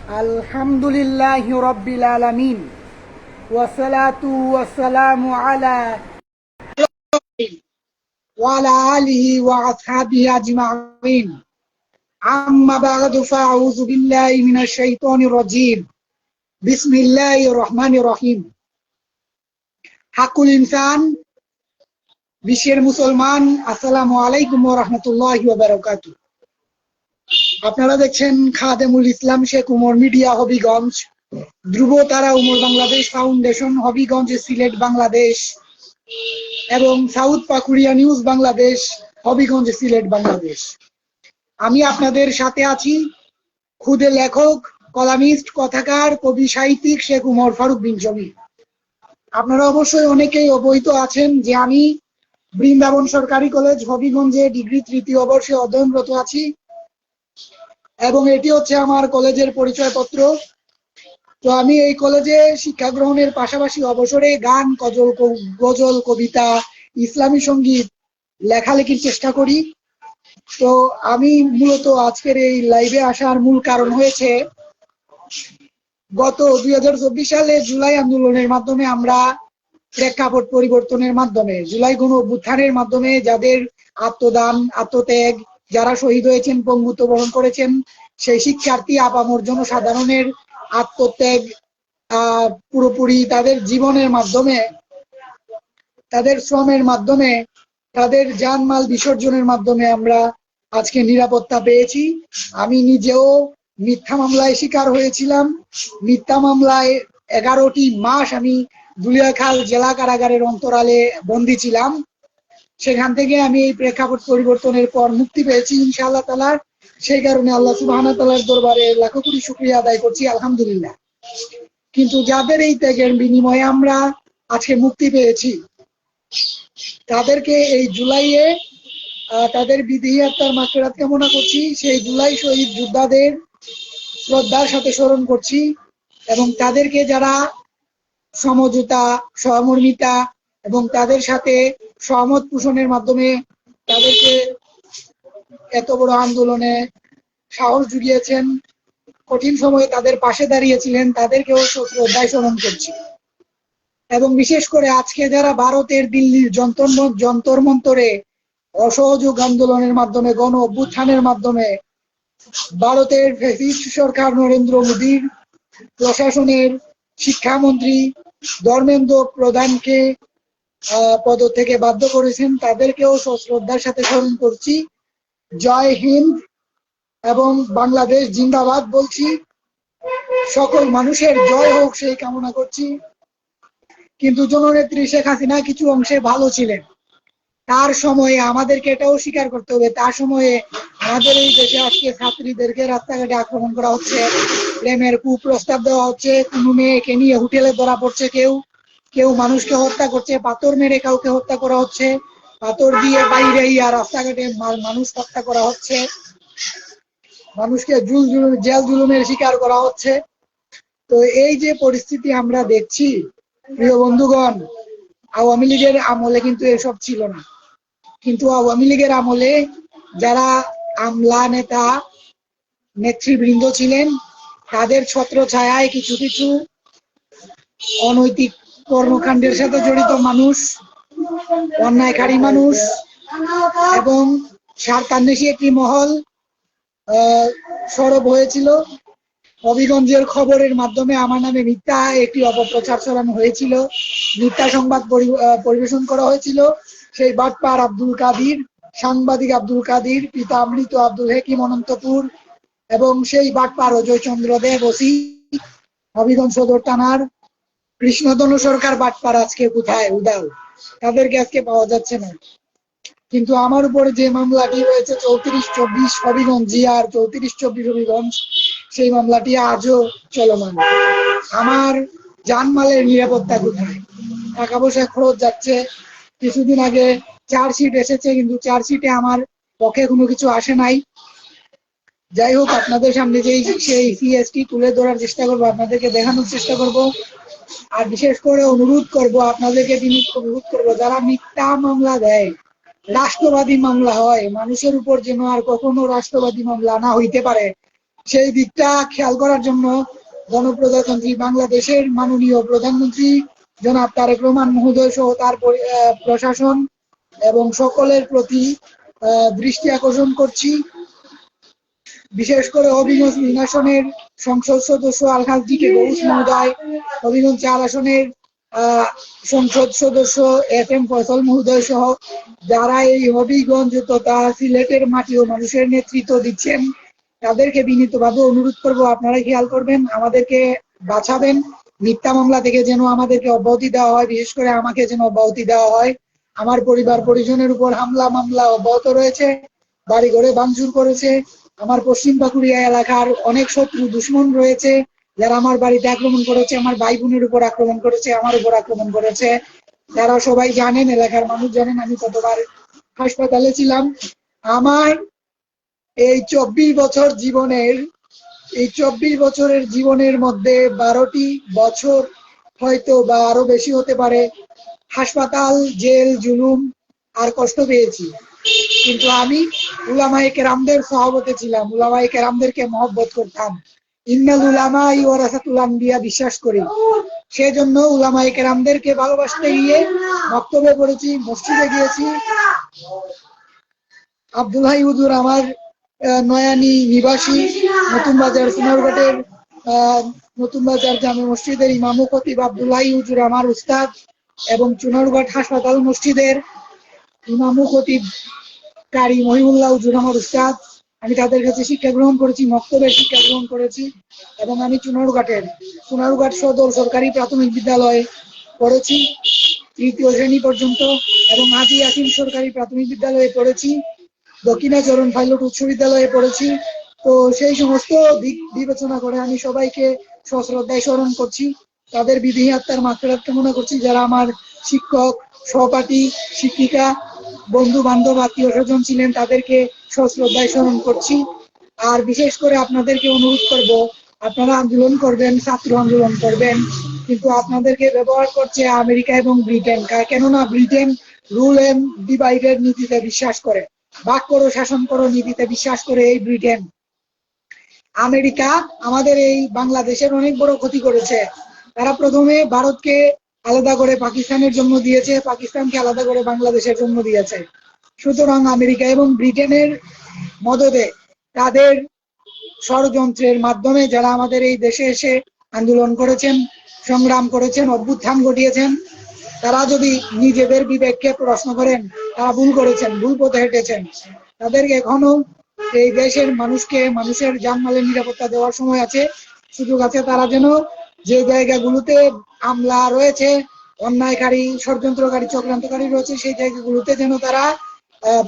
আলহামদুলিল্লাহি রাব্বিল আলামিন ওয়াসসালাতু ওয়াসসালামু আলা ওয়া আলা আলিহি ওয়া আসহাবিহি আজমাইন আম্মা বা'দু ফাআউযু বিল্লাহি মিনাশ শাইতানির রাজীম বিসমিল্লাহির রহমানির রহিম। হাকুল ইনসান, বিশ্বের মুসলমান, আসসালামু আলাইকুম ওয়া রাহমাতুল্লাহি ওয়া বারাকাতুহু। আপনারা দেখছেন খাদেমুল ইসলাম শেখ উমর মিডিয়া, হবিগঞ্জ, ধ্রুব তারা উমর বাংলাদেশ ফাউন্ডেশন, হবিগঞ্জ, সিলেট, বাংলাদেশ, এবং সাউথ পাকুড়িয়া নিউজ বাংলাদেশ, হবিগঞ্জ, সিলেট, বাংলাদেশ। আমি আপনাদের সাথে আছি খুদে লেখক, কলামিস্ট, কথাকার, কবি, সাহিত্যিক শেখ উমর ফারুক বিন জমি। আপনারা অবশ্যই অনেকেই অবহিত আছেন যে আমি বৃন্দাবন সরকারি কলেজ হবিগঞ্জে ডিগ্রি তৃতীয় বর্ষে অধ্যয়নরত আছি এবং এটি হচ্ছে আমার কলেজের পরিচয়পত্র। তো আমি এই কলেজে শিক্ষা গ্রহণের পাশাপাশি অবসরে গান, গজল, কবিতা, ইসলামী সঙ্গীত লেখালেখির চেষ্টা করি। তো আমি মূলত আজকের এই লাইভে আসার মূল কারণ হয়েছে গত 2024 সালে জুলাই আন্দোলনের মাধ্যমে আমরা প্রেক্ষাপট পরিবর্তনের মাধ্যমে, জুলাই গণ অভ্যুত্থানের মাধ্যমে যাদের আত্মদান, আত্মত্যাগ, যারা শহীদ হয়েছেন, পঙ্গুত্ব বরণ করেছেন, সেই শিক্ষার্থী আপামর জনসাধারণের আত্মত্যাগ পুরোপুরি তাদের জীবনের মাধ্যমে, তাদের শ্রমের মাধ্যমে, তাদের জানমাল বিসর্জনের মাধ্যমে আমরা আজকে নিরাপত্তা পেয়েছি। আমি নিজেও মিথ্যা মামলায় শিকার হয়েছিলাম। মিথ্যা মামলায় 11টি মাস আমি দুলিয়াখাল জেলা কারাগারের অন্তরালে বন্দী ছিলাম। সেখান থেকে আমি এই প্রেক্ষাপট পরিবর্তনের পর মুক্তি পেয়েছি ইনশাআল্লাহ তাআলা। সেই কারণে আল্লাহ সুবহানাহু ওয়া তাআলার দরবারে লাখো কোটি শুকরিয়া আদায় করছি, আলহামদুলিল্লাহ। কিন্তু যাদের এই ত্যাগের বিনিময়ে আমরা আজকে মুক্তি পেয়েছি, তাদেরকে এই জুলাইয়ে তাদের বিদেহী আত্মার মাগফিরাত কামনা করছি। সেই জুলাই শহীদ যোদ্ধাদের শ্রদ্ধার সাথে স্মরণ করছি এবং তাদেরকে যারা সমঝোতা, সহমর্মিতা এবং তাদের সাথে সহমত পোষণের মাধ্যমে তাদেরকে এত বড় আন্দোলনে সাহস জুগিয়েছেন, কঠিন সময়ে তাদের পাশে দাঁড়িয়েছিলেন, তাদেরকেও শ্রদ্ধায় স্মরণ করছি। এবং বিশেষ করে আজকে যারা ভারতের দিল্লির যন্তর মন্তরে অসহযোগ আন্দোলনের মাধ্যমে, গণ অভ্যুত্থানের মাধ্যমে ভারতের ফ্যাসিস্ট সরকার নরেন্দ্র মোদীর প্রশাসনের শিক্ষামন্ত্রী ধর্মেন্দ্র প্রধানকে পদ থেকে বাধ্য করেছেন, তাদেরকেও সশ্রদ্ধার সাথে স্মরণ করছি। জয় হিন্দ এবং বাংলাদেশ জিন্দাবাদ বলছি। সকল মানুষের জয় হোক সেই কামনা করছি। কিন্তু জননেত্রী শেখ হাসিনা কিছু অংশে ভালো ছিলেন। তার সময়ে আমাদেরকে এটাও স্বীকার করতে হবে, তার সময়ে আমাদের এই দেশে আজকে ছাত্রীদেরকে রাস্তাঘাটে আক্রমণ করা হচ্ছে, প্রেমের কুপ্রস্তাব দেওয়া হচ্ছে, কোনো মেয়েকে নিয়ে হোটেলে ধরা পড়ছে, কেউ মানুষকে হত্যা করছে, পাথর মেরে কাউকে হত্যা করা হচ্ছে, পাথর দিয়ে বাইরে রাস্তাঘাটে মানুষ হত্যা করা হচ্ছে, মানুষকে জেল জুলুমের শিকার করা হচ্ছে। তো এই যে পরিস্থিতি আমরা দেখছি, প্রিয় বন্ধুগণ, আওয়ামী লীগের আমলে কিন্তু এসব ছিল না। কিন্তু আওয়ামী লীগের আমলে যারা আমলা নেতা নেতৃবৃন্দ ছিলেন, তাদের ছত্র ছায়ায় কিছু কিছু অনৈতিক কর্মকাণ্ডের সাথে জড়িত মানুষ, অন্যায়কারী মানুষ এবং স্বার্থান্বেষী একটি মহল সরব হয়েছিল। হবিগঞ্জের খবরের মাধ্যমে আমার নামে মিথ্যা একটি অপপ্রচার চালানো হয়েছিল, মিথ্যা সংবাদ পরিবেশন করা হয়েছিল। সেই বাটপার আব্দুল কাদির, সাংবাদিক আব্দুল কাদির, পিতা মৃত আব্দুল হাকিম অনন্তপুর এবং সেই বাটপার অজয় চন্দ্র দেব ওসি হবিগঞ্জ সদর থানার কৃষ্ণধনু সরকার বাটপার আজকে কোথায়? উদাও। তাদেরকে আজকে পাওয়া যাচ্ছে না। কিন্তু আমার উপরে যে মামলাটি রয়েছে 3424 হবিগঞ্জ জিআর 3424 হবিগঞ্জ, সেই মামলাটি আজও চলমান। আমার জানমালের নিরাপত্তা কোথায়? টাকা পয়সা খরচ যাচ্ছে। কিছুদিন আগে চার্জশিট এসেছে, কিন্তু চার্জশিটে আমার পক্ষে কোনো কিছু আসে নাই। যাই হোক, আপনাদের সামনে সেই সিএসটি তুলে ধরার চেষ্টা করবো, আপনাদেরকে দেখানোর চেষ্টা করব। আর বিশেষ করে অনুরোধ করব, আপনাদেরকে অনুরোধ করবো, যারা মিথ্যা মামলা দেয়, রাষ্ট্রবাদী মামলা হয়, মানুষের উপর যেন আর কখনো রাষ্ট্রবাদী মামলা না হইতে পারে, সেই দিকটা খেয়াল করার জন্য গণপ্রজাতন্ত্রী বাংলাদেশের মাননীয় প্রধানমন্ত্রী জনাব তারেক রহমান মহোদয় সহ তার প্রশাসন এবং সকলের প্রতি দৃষ্টি আকর্ষণ করছি। বিশেষ করে হবিগঞ্জ ৩ আসনের সংসদ সদস্য আলহাজ কে গৌস মহোদয়, হবিগঞ্জ ৪ আসনের সংসদ সদস্য FM ফয়সল মহোদয় সহ যারা এই হবিগঞ্জ তথা সিলেটের মাটি ও মানুষের নেতৃত্ব দিচ্ছেন, তাদেরকে বিনীতভাবে অনুরোধ করব, আপনারা খেয়াল করবেন, আমাদেরকে বাঁচাবেন, মিথ্যা মামলা থেকে যেন আমাদেরকে অব্যাহতি দেওয়া হয়, বিশেষ করে আমাকে যেন অব্যাহতি দেওয়া হয়। আমার পরিবার পরিজনের উপর হামলা মামলা অব্যাহত রয়েছে, বাড়িঘরে ভাঙচুর করেছে। আমার পশ্চিম পাকুড়িয়া এলাকার অনেক শত্রু দুশ্মন রয়েছে যারা আমার বাড়িতে আক্রমণ করেছে, আমার ভাই বোনের উপর আক্রমণ করেছে, আমার উপর আক্রমণ করেছে। তারা সবাই জানেন, এলাকার মানুষ জানেন আমি কতবার হাসপাতালে ছিলাম। আমার এই 24 বছরের জীবনের মধ্যে 12টি বছর হয়তো বা আরো বেশি হতে পারে হাসপাতাল, জেল, জুলুম আর কষ্ট পেয়েছি। কিন্তু আমি উলামায়ে কেরামদের সহবতে ছিলাম, উলামায়ে কেরামদেরকে মহব্বত করতাম। ইন্নাল উলামা ওয়ারাসাতুল আম্বিয়া বিশ্বাস করি। সেজন্য উলামায়ে কেরামদেরকে ভালোবাসতে গিয়ে বক্তব্য করেছি, মসজিদে গিয়েছি। আব্দুল হাই হুজুর আমার নয়ানী নিবাসী, নতুন বাজার সোনারঘাটের নতুন বাজার জামে মসজিদের ইমাম ও খতিব আব্দুল হাই হুজুর আমার উস্তাদ, এবং চুনারঘাট হাসপাতাল মসজিদের ইমাম ও খতিব কারি মহিউল্লাহ হুজুর আমার উস্তাদ। আমি তাদের কাছে শিক্ষা গ্রহণ করেছি, মক্তবের শিক্ষা গ্রহণ করেছি, এবং আমি চুনারঘাট সদর সরকারি প্রাথমিক বিদ্যালয়ে পড়েছি 3য় শ্রেণী পর্যন্ত, এবং হাজি আসিম সরকারি প্রাথমিক বিদ্যালয়ে পড়েছি, দক্ষিণাচরণ পাইলট উচ্চ বিদ্যালয়ে পড়েছি। তো সেই সমস্ত দিক বিবেচনা করে আমি সবাইকে সশ্রদ্ধায় স্মরণ করছি, তাদের বিদেহী আত্মার মাগফিরাত কামনা করছি। যারা আমার শিক্ষক, সহপাঠী, শিক্ষিকা, বন্ধু বান্ধব, আত্মীয় স্বজন ছিলেন, তাদেরকে সশ্রদ্ধায় স্মরণ করছি। আর বিশেষ করে আপনাদেরকে অনুরোধ করব, আপনারা আন্দোলন করবেন, ছাত্র আন্দোলন করবেন, কিন্তু আপনাদেরকে ব্যবহার করছে আমেরিকা এবং ব্রিটেন। কেননা ব্রিটেন রুল এন্ড ডিভাইডের নীতিতে বিশ্বাস করে, ভাগ করো শাসন করো নীতিতে বিশ্বাস করে এই ব্রিটেন। আমেরিকা আমাদের এই বাংলাদেশের অনেক বড় ক্ষতি করেছে। তারা প্রথমে ভারতকে আলাদা করে পাকিস্তানের জন্য দিয়েছে, পাকিস্তানকে আলাদা করে বাংলাদেশের জন্য দিয়েছে। সুতরাং আমেরিকা এবং ব্রিটেনের মদদে, তাদের ষড়যন্ত্রের মাধ্যমে যারা আমাদের এই দেশে এসে আন্দোলন করেছেন, সংগ্রাম করেছেন, অভ্যুত্থান ঘটিয়েছেন, তারা যদি নিজেদের বিবেককে প্রশ্ন করেন, তারা ভুল করেছেন, ভুল পথে হেঁটেছেন। তাদেরকে এখনো এই দেশের মানুষকে, মানুষের জানমালের নিরাপত্তা দেওয়ার সময় আছে, সুযোগ আছে। তারা যেন যে জায়গাগুলোতে আমলা রয়েছে, অন্যায়কারী, ষড়যন্ত্রকারী, চক্রান্তকারী রয়েছে, সেই জায়গাগুলোতে যেন তারা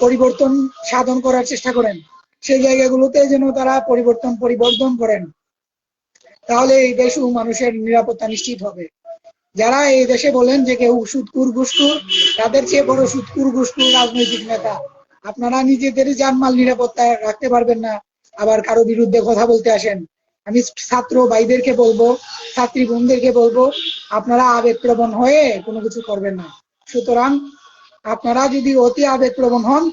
পরিবর্তন সাধন করার চেষ্টা করেন, সেই জায়গাগুলোতে যেন তারা পরিবর্তন করেন। তাহলে এই দেশ ও মানুষের নিরাপত্তা নিশ্চিত হবে। যারা এই দেশে বলেন যে কেউ সুদখোর ঘুষখোর, তাদের চেয়ে বড় সুদখোর ঘুষখোর রাজনৈতিক নেতা। আপনারা নিজেদের জানমাল নিরাপত্তায় রাখতে পারবেন না, আবার কারো বিরুদ্ধে কথা বলতে আসেন। আমি ছাত্র ভাইদেরকে বলবো, ছাত্রী বোনদেরকে বলবো, আপনারা আবেগপ্রবণ হয়ে কোনো কিছু করবেন না। সুতরাং আপনারা যদি অতি আবেগপ্রবণ হন,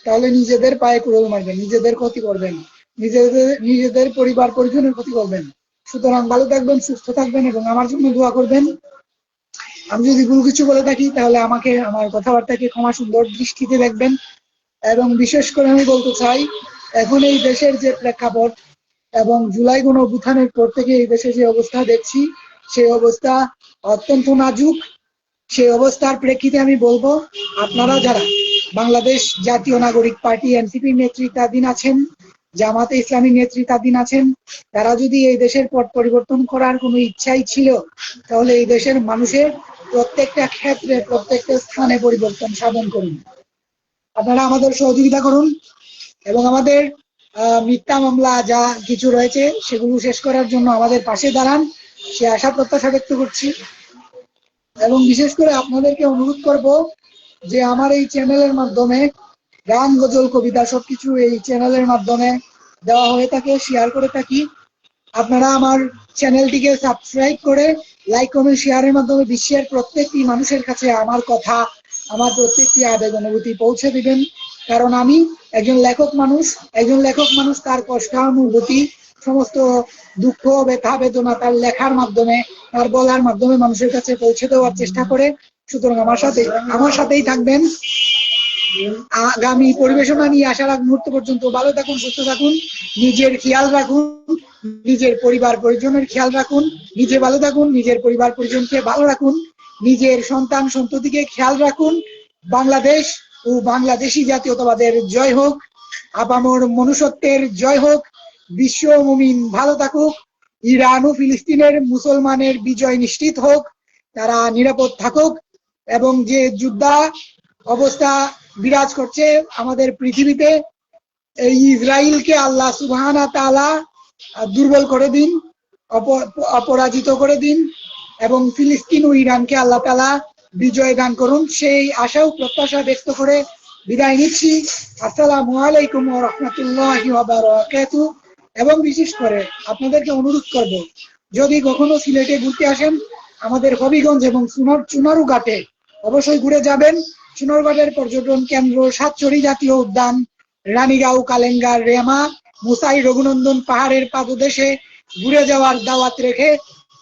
তাহলে নিজেদের পায়ে কুড়োল মারবেন, নিজেদের ক্ষতি করবেন, নিজেদের পরিবার পরিজনের ক্ষতি করবেন। সুতরাং ভালো থাকবেন, সুস্থ থাকবেন, এবং আমার জন্য দোয়া করবেন। আমি যদি ভুল কিছু বলে থাকি, তাহলে আমাকে, আমার কথাবার্তাকে ক্ষমা সুন্দর দৃষ্টিতে দেখবেন। এবং বিশেষ করে আমি বলতে চাই, এখন এই দেশের যে প্রেক্ষাপট, এবং জুলাই গণ অভ্যুত্থানের পর থেকে এই দেশে যে অবস্থা দেখছি, সেই অবস্থা অত্যন্ত নাজুক। সেই অবস্থার প্রেক্ষিতে আমি বলবো, আপনারা যারা বাংলাদেশ জাতীয় নাগরিক পার্টি এনসিপির নেতৃত্বাধীন আছেন, জামাতে ইসলামী নেতৃত্বাধীন আছেন, তারা যদি এই দেশের পট পরিবর্তন করার কোনো ইচ্ছাই ছিল, তাহলে এই দেশের মানুষের প্রত্যেকটা ক্ষেত্রে, প্রত্যেকটা স্থানে পরিবর্তন সাধন করুন। আপনারা আমাদের সহযোগিতা করুন, এবং আমাদের মিথ্যা মামলা যা কিছু রয়েছে সেগুলো শেষ করার জন্য আমাদের পাশে দাঁড়ান, সে আশা প্রত্যাশা ব্যক্ত করছি। এবং বিশেষ করে আপনাদেরকে অনুরোধ করব যে আমার এই চ্যানেলের মাধ্যমে গান, গজল, কবিতা সবকিছু এই চ্যানেলের মাধ্যমে দেওয়া হয়ে থাকে, শেয়ার করে থাকি। আপনারা আমার চ্যানেলটিকে সাবস্ক্রাইব করে লাইক, কমেন্ট, শেয়ারের মাধ্যমে বিশ্বের প্রত্যেকটি মানুষের কাছে আমার কথা, আমার প্রত্যেকটি আবেগ অনুভূতি পৌঁছে দিবেন। কারণ আমি একজন লেখক মানুষ, তার কষ্টানুভূতি সমস্ত দুঃখ ব্যথা বেদনা তার লেখার মাধ্যমে, তার বলার মাধ্যমে মানুষের কাছে পৌঁছে দেওয়ার চেষ্টা করে। সুতরাং আমার সাথেই থাকবেন। আগামী পরিবেশনা নিয়ে আসার আগ মুহূর্ত পর্যন্ত ভালো থাকুন, সুস্থ থাকুন, নিজের খেয়াল রাখুন, নিজের পরিবার পরিজনের খেয়াল রাখুন, নিজে ভালো থাকুন, নিজের পরিবার পরিজনকে ভালো রাখুন, নিজের সন্তান সন্ততিকে খেয়াল রাখুন। বাংলাদেশ ও বাংলাদেশি জাতীয়তাবাদের জয় হোক, আপামর মনুষ্যত্বের জয় হোক, বিশ্ব মুমিন ভালো থাকুক, ইরান ও ফিলিস্তিনের মুসলমানের বিজয় নিশ্চিত হোক, তারা নিরাপদ থাকুক, এবং যে যুদ্ধা অবস্থা বিরাজ করছে আমাদের পৃথিবীতে, এই ইসরায়েলকে আল্লাহ সুবহানাহু ওয়া তাআলা দুর্বল করে দিন, অপরাজিত করে দিন, এবং ফিলিস্তিন ও ইরানকে আল্লাহ তাআলা বিজয় দান করুন, সেই আশা ও প্রত্যাশা ব্যক্ত করে বিদায় নিচ্ছি। আসসালামু আলাইকুম ওয়া রাহমাতুল্লাহি ওয়া বারাকাতুহু। এবং বিশেষ করে আপনাদেরকে অনুরোধ করব, যদি কখনো সিলেটে ঘুরতে আসেন, আমাদের হবিগঞ্জ এবং চুনারুঘাটে অবশ্যই ঘুরে যাবেন। চুনারুঘাটের পর্যটন কেন্দ্র, সাতচড়ি জাতীয় উদ্যান, রানীগাঁও, কালেঙ্গার, রেমা, মুসাই, রঘুনন্দন পাহাড়ের পাদদেশে ঘুরে যাওয়ার দাওয়াত রেখে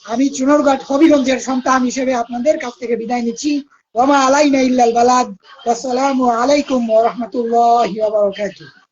আমি চুনারুঘাট হবিগঞ্জের সন্তান হিসেবে আপনাদের কাছ থেকে বিদায় নিচ্ছি। ওয়া মা আলাইনা ইল্লাল বালাগ। আসসালামু আলাইকুম ওয়া রাহমাতুল্লাহি ওয়া বারাকাতুহু।